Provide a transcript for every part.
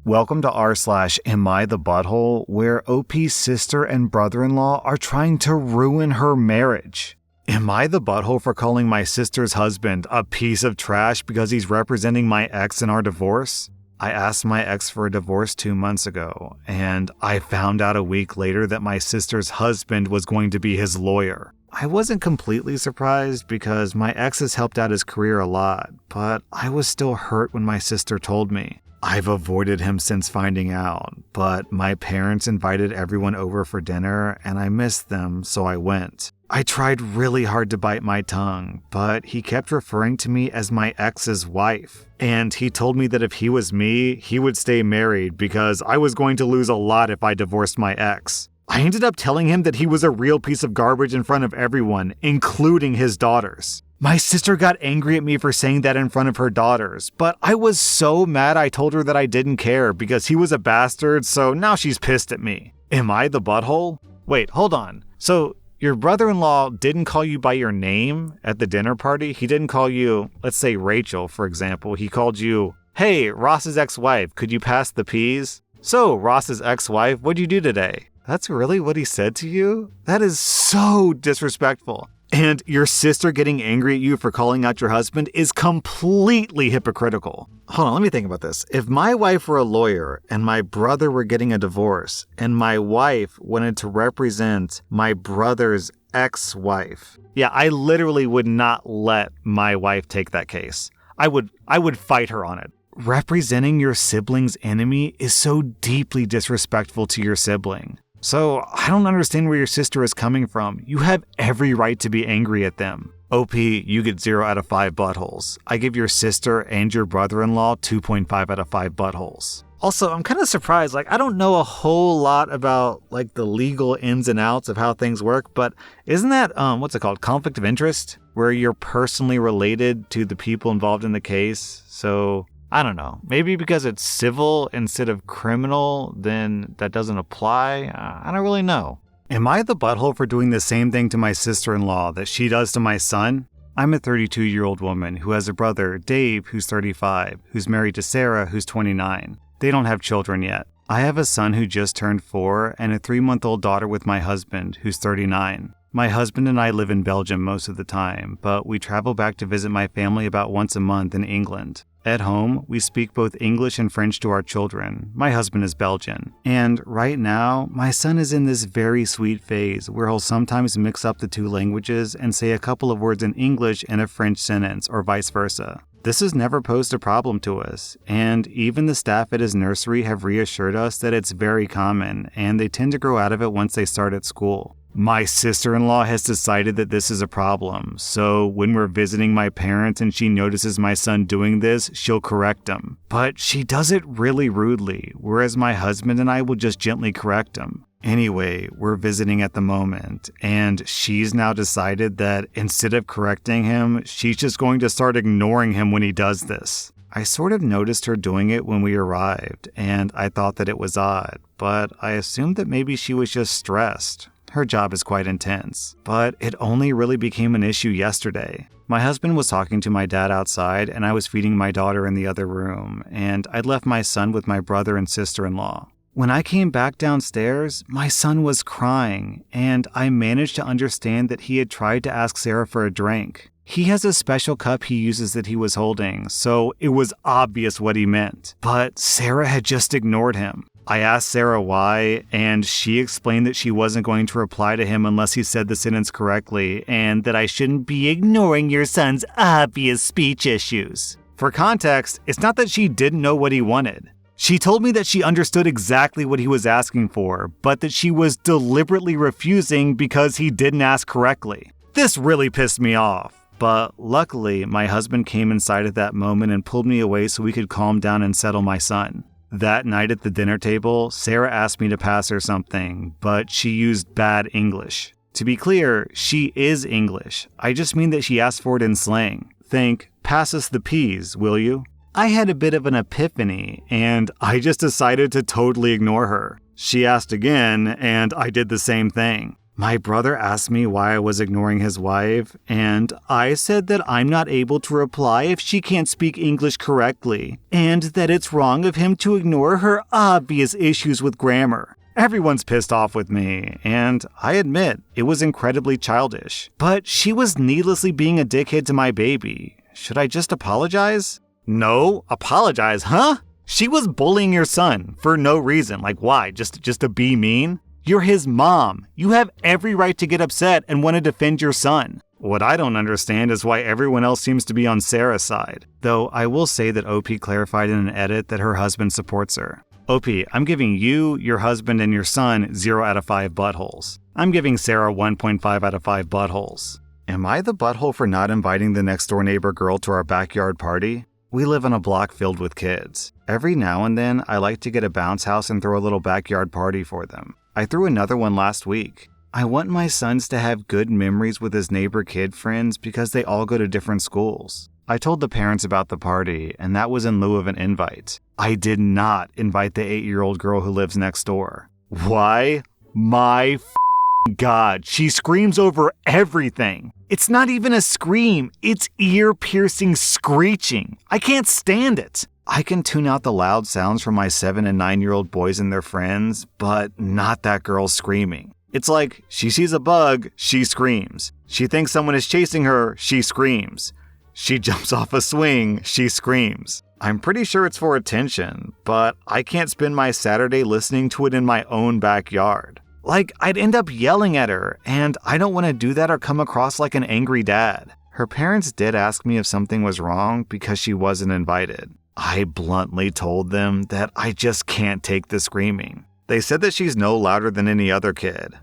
Welcome to rSlash Am I the Butthole, where OP's sister and brother-in-law are trying to ruin her marriage. Am I the butthole for calling my sister's husband a piece of trash because he's representing my ex in our divorce? I asked my ex for a divorce 2 months ago, and I found out a week later that my sister's husband was going to be his lawyer. I wasn't completely surprised because my ex has helped out his career a lot, but I was still hurt when my sister told me. I've avoided him since finding out, but my parents invited everyone over for dinner and I missed them, so I went. I tried really hard to bite my tongue, but he kept referring to me as my ex's wife. And he told me that if he was me, he would stay married because I was going to lose a lot if I divorced my ex. I ended up telling him that he was a real piece of garbage in front of everyone, including his daughters. My sister got angry at me for saying that in front of her daughters, but I was so mad I told her that I didn't care because he was a bastard, so now she's pissed at me. Am I the butthole? Wait, hold on. So your brother-in-law didn't call you by your name at the dinner party? He didn't call you, let's say Rachel, for example. He called you, "Hey, Ross's ex-wife, could you pass the peas?" "So, Ross's ex-wife, what'd you do today?" That's really what he said to you? That is so disrespectful. And your sister getting angry at you for calling out your husband is completely hypocritical. Hold on, let me think about this. If my wife were a lawyer and my brother were getting a divorce and my wife wanted to represent my brother's ex-wife, yeah, I literally would not let my wife take that case. I would fight her on it. Representing your sibling's enemy is so deeply disrespectful to your sibling. So, I don't understand where your sister is coming from. You have every right to be angry at them. OP, you get 0 out of 5 buttholes. I give your sister and your brother-in-law 2.5 out of 5 buttholes. Also, I'm kind of surprised. I don't know a whole lot about, the legal ins and outs of how things work, but isn't that, what's it called, conflict of interest? Where you're personally related to the people involved in the case, so I don't know. Maybe because it's civil instead of criminal, then that doesn't apply? I don't really know. Am I the butthole for doing the same thing to my sister-in-law that she does to my son? I'm a 32-year-old woman who has a brother, Dave, who's 35, who's married to Sarah, who's 29. They don't have children yet. I have a son who just turned 4 and a 3-month-old daughter with my husband, who's 39. My husband and I live in Belgium most of the time, but we travel back to visit my family about once a month in England. At home, we speak both English and French to our children. My husband is Belgian. And right now, my son is in this very sweet phase where he'll sometimes mix up the 2 languages and say a couple of words in English in a French sentence, or vice versa. This has never posed a problem to us, and even the staff at his nursery have reassured us that it's very common, and they tend to grow out of it once they start at school. My sister-in-law has decided that this is a problem, so when we're visiting my parents and she notices my son doing this, she'll correct him. But she does it really rudely, whereas my husband and I will just gently correct him. Anyway, we're visiting at the moment, and she's now decided that instead of correcting him, she's just going to start ignoring him when he does this. I sort of noticed her doing it when we arrived, and I thought that it was odd, but I assumed that maybe she was just stressed. Her job is quite intense, but it only really became an issue yesterday. My husband was talking to my dad outside, and I was feeding my daughter in the other room, and I'd left my son with my brother and sister-in-law. When I came back downstairs, my son was crying, and I managed to understand that he had tried to ask Sarah for a drink. He has a special cup he uses that he was holding, so it was obvious what he meant. But Sarah had just ignored him. I asked Sarah why, and she explained that she wasn't going to reply to him unless he said the sentence correctly, and that I shouldn't be ignoring your son's obvious speech issues. For context, it's not that she didn't know what he wanted. She told me that she understood exactly what he was asking for, but that she was deliberately refusing because he didn't ask correctly. This really pissed me off. But luckily, my husband came inside at that moment and pulled me away so we could calm down and settle my son. That night at the dinner table, Sarah asked me to pass her something, but she used bad English. To be clear, she is English. I just mean that she asked for it in slang. Think, "Pass us the peas, will you?" I had a bit of an epiphany, and I just decided to totally ignore her. She asked again, and I did the same thing. My brother asked me why I was ignoring his wife, and I said that I'm not able to reply if she can't speak English correctly, and that it's wrong of him to ignore her obvious issues with grammar. Everyone's pissed off with me, and I admit it was incredibly childish. But she was needlessly being a dickhead to my baby. Should I just apologize? No, apologize, huh? She was bullying your son for no reason. Like, why? Just to be mean? You're his mom. You have every right to get upset and want to defend your son. What I don't understand is why everyone else seems to be on Sarah's side. Though I will say that OP clarified in an edit that her husband supports her. OP, I'm giving you, your husband, and your son 0 out of 5 buttholes. I'm giving Sarah 1.5 out of 5 buttholes. Am I the butthole for not inviting the next door neighbor girl to our backyard party? We live on a block filled with kids. Every now and then, I like to get a bounce house and throw a little backyard party for them. I threw another one last week. I want my sons to have good memories with his neighbor kid friends because they all go to different schools. I told the parents about the party, and that was in lieu of an invite. I did not invite the 8-year-old girl who lives next door. Why? My God, she screams over everything. It's not even a scream, it's ear-piercing screeching. I can't stand it. I can tune out the loud sounds from my 7 and 9-year-old boys and their friends, but not that girl screaming. It's like, she sees a bug, she screams. She thinks someone is chasing her, she screams. She jumps off a swing, she screams. I'm pretty sure it's for attention, but I can't spend my Saturday listening to it in my own backyard. Like, I'd end up yelling at her, and I don't want to do that or come across like an angry dad. Her parents did ask me if something was wrong because she wasn't invited. I bluntly told them that I just can't take the screaming. They said that she's no louder than any other kid.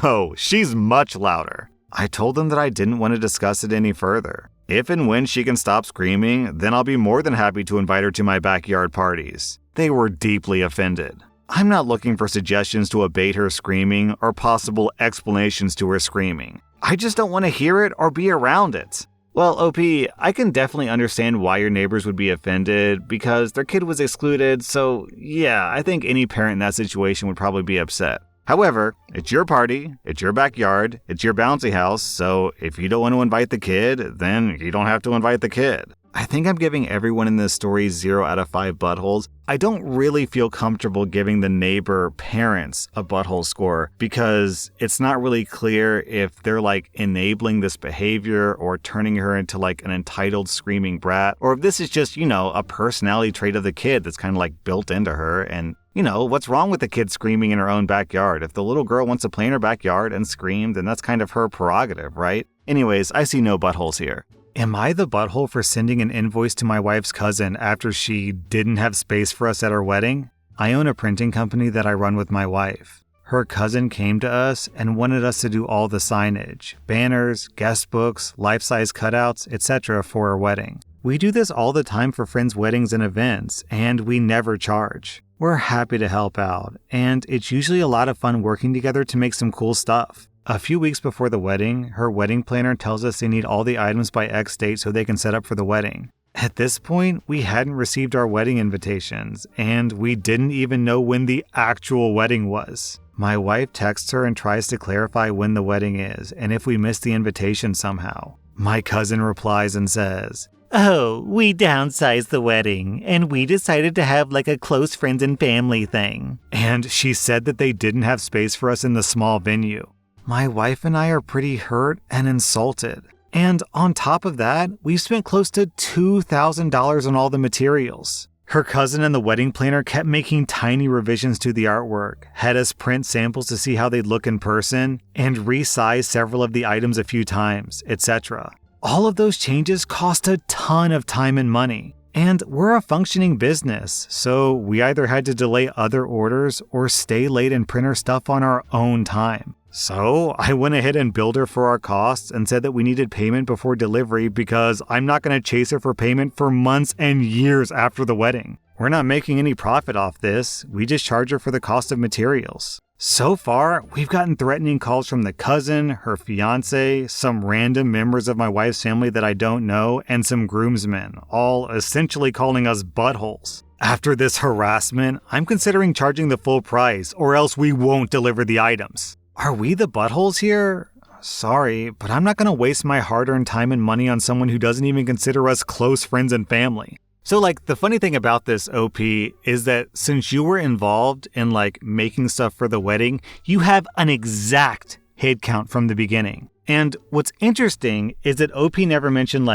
No, she's much louder. I told them that I didn't want to discuss it any further. If and when she can stop screaming, then I'll be more than happy to invite her to my backyard parties. They were deeply offended. I'm not looking for suggestions to abate her screaming or possible explanations to her screaming. I just don't want to hear it or be around it. Well, OP, I can definitely understand why your neighbors would be offended because their kid was excluded, so yeah, I think any parent in that situation would probably be upset. However, it's your party, it's your backyard, it's your bouncy house, so if you don't want to invite the kid, then you don't have to invite the kid. I think I'm giving everyone in this story 0 out of 5 buttholes. I don't really feel comfortable giving the neighbor parents a butthole score because it's not really clear if they're like enabling this behavior or turning her into like an entitled screaming brat, or if this is just, a personality trait of the kid that's kind of like built into her. And what's wrong with the kid screaming in her own backyard? If the little girl wants to play in her backyard and scream, then that's kind of her prerogative, right? Anyways, I see no buttholes here. Am I the butthole for sending an invoice to my wife's cousin after she didn't have space for us at our wedding? I own a printing company that I run with my wife. Her cousin came to us and wanted us to do all the signage, banners, guest books, life-size cutouts, etc. for her wedding. We do this all the time for friends' weddings and events, and we never charge. We're happy to help out, and it's usually a lot of fun working together to make some cool stuff. A few weeks before the wedding, her wedding planner tells us they need all the items by X date so they can set up for the wedding. At this point, we hadn't received our wedding invitations, and we didn't even know when the actual wedding was. My wife texts her and tries to clarify when the wedding is, and if we missed the invitation somehow. My cousin replies and says, "Oh, we downsized the wedding, and we decided to have like a close friends and family thing." And she said that they didn't have space for us in the small venue. My wife and I are pretty hurt and insulted. And on top of that, we've spent close to $2,000 on all the materials. Her cousin and the wedding planner kept making tiny revisions to the artwork, had us print samples to see how they'd look in person, and resize several of the items a few times, etc. All of those changes cost a ton of time and money. And we're a functioning business, so we either had to delay other orders or stay late and print her stuff on our own time. So I went ahead and billed her for our costs and said that we needed payment before delivery because I'm not going to chase her for payment for months and years after the wedding. We're not making any profit off this, we just charge her for the cost of materials. So far, we've gotten threatening calls from the cousin, her fiance, some random members of my wife's family that I don't know, and some groomsmen, all essentially calling us buttholes. After this harassment, I'm considering charging the full price or else we won't deliver the items. Are we the buttholes here? Sorry, but I'm not going to waste my hard-earned time and money on someone who doesn't even consider us close friends and family. So the funny thing about this, OP, is that since you were involved in making stuff for the wedding, you have an exact head count from the beginning. And what's interesting is that OP never mentioned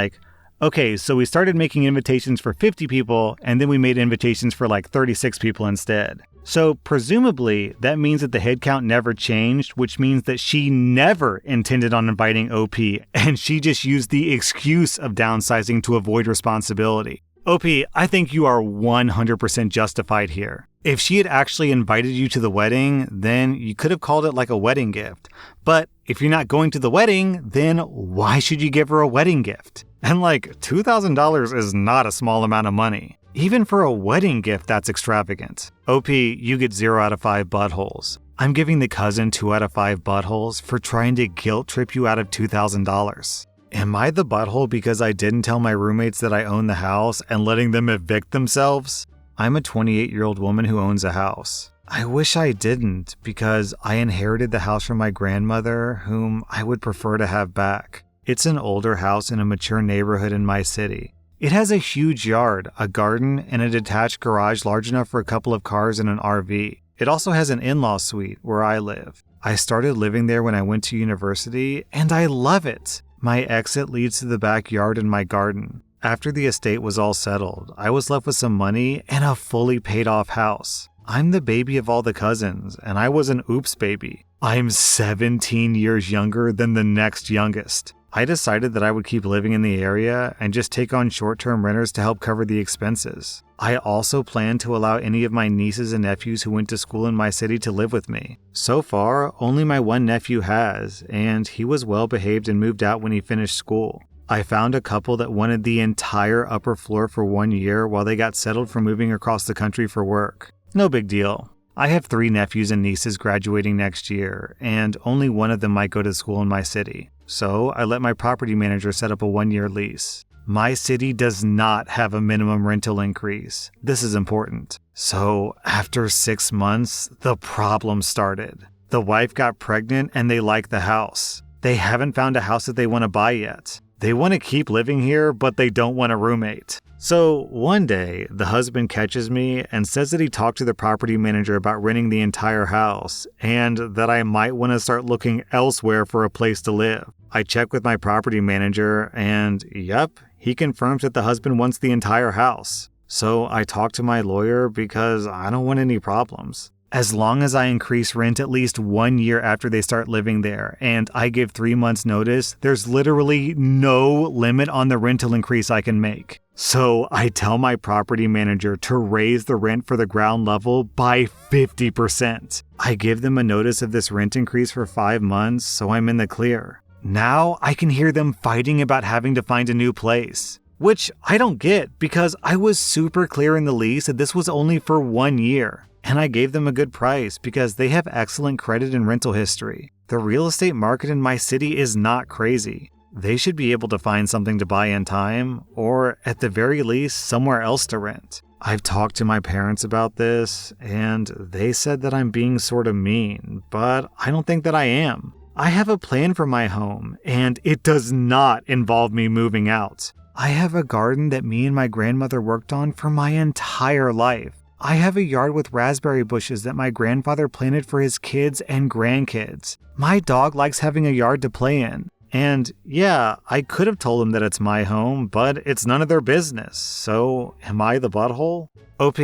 okay, so we started making invitations for 50 people and then we made invitations for 36 people instead. So presumably that means that the head count never changed, which means that she never intended on inviting OP and she just used the excuse of downsizing to avoid responsibility. OP, I think you are 100% justified here. If she had actually invited you to the wedding, then you could have called it a wedding gift. But if you're not going to the wedding, then why should you give her a wedding gift? And $2,000 is not a small amount of money. Even for a wedding gift, that's extravagant. OP, you get 0 out of 5 buttholes. I'm giving the cousin 2 out of 5 buttholes for trying to guilt trip you out of $2,000. Am I the butthole because I didn't tell my roommates that I own the house and letting them evict themselves? I'm a 28-year-old woman who owns a house. I wish I didn't because I inherited the house from my grandmother, whom I would prefer to have back. It's an older house in a mature neighborhood in my city. It has a huge yard, a garden, and a detached garage large enough for a couple of cars and an RV. It also has an in-law suite where I live. I started living there when I went to university, and I love it. My exit leads to the backyard and my garden. After the estate was all settled, I was left with some money and a fully paid off house. I'm the baby of all the cousins, and I was an oops baby. I'm 17 years younger than the next youngest. I decided that I would keep living in the area and just take on short-term renters to help cover the expenses. I also plan to allow any of my nieces and nephews who went to school in my city to live with me. So far, only my one nephew has, and he was well behaved and moved out when he finished school. I found a couple that wanted the entire upper floor for 1 year while they got settled for moving across the country for work. No big deal. I have 3 nephews and nieces graduating next year, and only one of them might go to school in my city. So I let my property manager set up a 1-year lease. My city does not have a minimum rental increase. This is important. So after 6 months, the problem started. The wife got pregnant and they like the house. They haven't found a house that they want to buy yet. They want to keep living here, but they don't want a roommate. So one day, the husband catches me and says that he talked to the property manager about renting the entire house and that I might want to start looking elsewhere for a place to live. I check with my property manager and yep, he confirms that the husband wants the entire house. So I talked to my lawyer because I don't want any problems. As long as I increase rent at least 1 year after they start living there and I give 3 months notice, there's literally no limit on the rental increase I can make. So I tell my property manager to raise the rent for the ground level by 50%. I give them a notice of this rent increase for 5 months, so I'm in the clear. Now I can hear them fighting about having to find a new place, which I don't get because I was super clear in the lease that this was only for 1 year. And I gave them a good price because they have excellent credit and rental history. The real estate market in my city is not crazy. They should be able to find something to buy in time, or at the very least, somewhere else to rent. I've talked to my parents about this, and they said that I'm being sort of mean, but I don't think that I am. I have a plan for my home, and it does not involve me moving out. I have a garden that me and my grandmother worked on for my entire life. I have a yard with raspberry bushes that my grandfather planted for his kids and grandkids. My dog likes having a yard to play in. And yeah, I could have told them that it's my home, but it's none of their business. So am I the butthole? OP,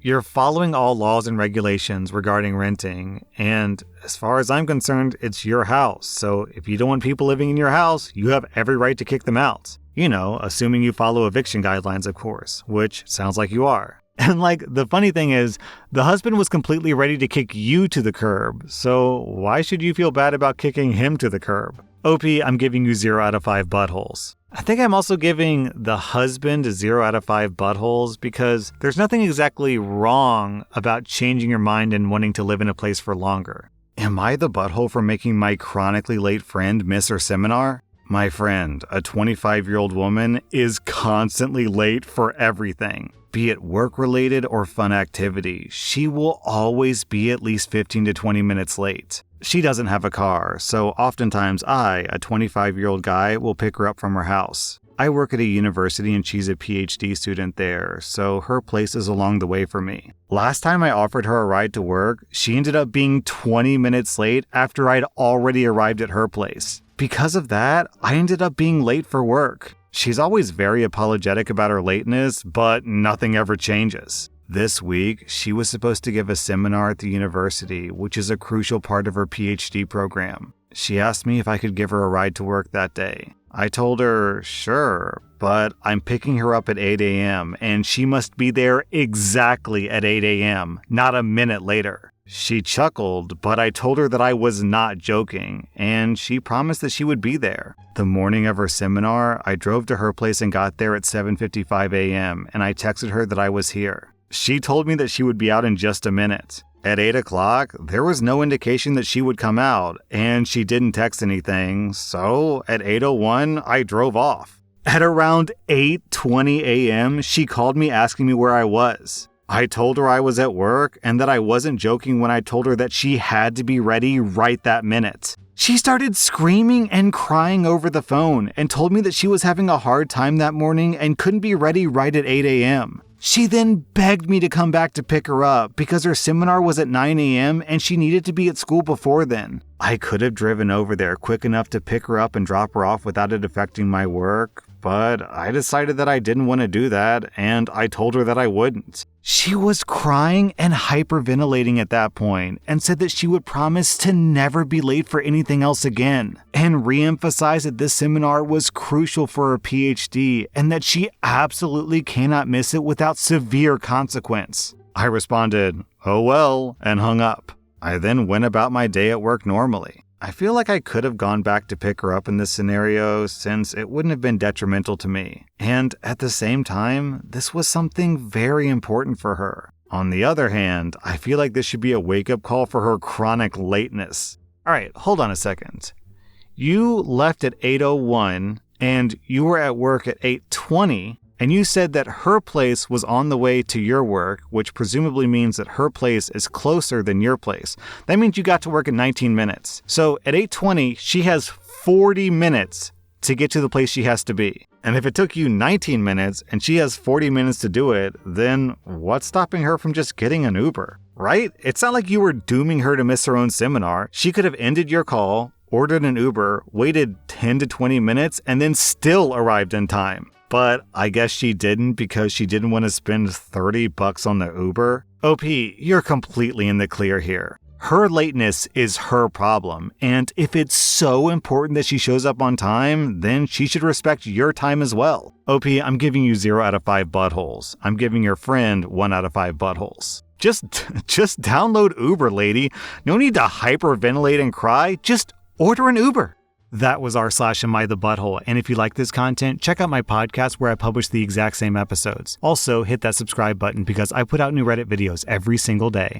you're following all laws and regulations regarding renting. And as far as I'm concerned, it's your house. So if you don't want people living in your house, you have every right to kick them out. You know, assuming you follow eviction guidelines, of course, which sounds like you are. And the funny thing is, the husband was completely ready to kick you to the curb, so why should you feel bad about kicking him to the curb? OP, I'm giving you 0 out of 5 buttholes. I think I'm also giving the husband 0 out of 5 buttholes because there's nothing exactly wrong about changing your mind and wanting to live in a place for longer. Am I the butthole for making my chronically late friend miss her seminar? My friend, a 25-year-old woman, is constantly late for everything. Be it work-related or fun activity, she will always be at least 15 to 20 minutes late. She doesn't have a car, so oftentimes I, a 25-year-old guy, will pick her up from her house. I work at a university and she's a PhD student there, so her place is along the way for me. Last time I offered her a ride to work, she ended up being 20 minutes late after I'd already arrived at her place. Because of that, I ended up being late for work. She's always very apologetic about her lateness, but nothing ever changes. This week, she was supposed to give a seminar at the university, which is a crucial part of her PhD program. She asked me if I could give her a ride to work that day. I told her, sure, but I'm picking her up at 8 a.m. and she must be there exactly at 8 a.m., not a minute later. She chuckled, but I told her that I was not joking, and she promised that she would be there. The morning of her seminar, I drove to her place and got there at 7:55 a.m., and I texted her that I was here. She told me that she would be out in just a minute. At 8 o'clock, there was no indication that she would come out, and she didn't text anything, so at 8:01, I drove off. At around 8:20 a.m., she called me asking me where I was. I told her I was at work and that I wasn't joking when I told her that she had to be ready right that minute. She started screaming and crying over the phone and told me that she was having a hard time that morning and couldn't be ready right at 8 a.m. She then begged me to come back to pick her up because her seminar was at 9 a.m. and she needed to be at school before then. I could have driven over there quick enough to pick her up and drop her off without it affecting my work, but I decided that I didn't want to do that, and I told her that I wouldn't. She was crying and hyperventilating at that point and said that she would promise to never be late for anything else again, and re-emphasized that this seminar was crucial for her PhD and that she absolutely cannot miss it without severe consequence. I responded, "Oh well," and hung up. I then went about my day at work normally. I feel like I could have gone back to pick her up in this scenario since it wouldn't have been detrimental to me. And at the same time, this was something very important for her. On the other hand, I feel like this should be a wake-up call for her chronic lateness. Alright, hold on a second. You left at 8:01 and you were at work at 8:20, and you said that her place was on the way to your work, which presumably means that her place is closer than your place. That means you got to work in 19 minutes. So at 8:20, she has 40 minutes to get to the place she has to be. And if it took you 19 minutes and she has 40 minutes to do it, then what's stopping her from just getting an Uber, right? It's not like you were dooming her to miss her own seminar. She could have ended your call, ordered an Uber, waited 10 to 20 minutes, and then still arrived in time. But I guess she didn't because she didn't want to spend $30 on the Uber. OP, you're completely in the clear here. Her lateness is her problem, and if it's so important that she shows up on time, then she should respect your time as well. OP, I'm giving you 0 out of 5 buttholes. I'm giving your friend 1 out of 5 buttholes. Just download Uber, lady. No need to hyperventilate and cry. Just order an Uber. That was rSlash and if you like this content, check out my podcast where I publish the exact same episodes. Also, hit that subscribe button because I put out new Reddit videos every single day.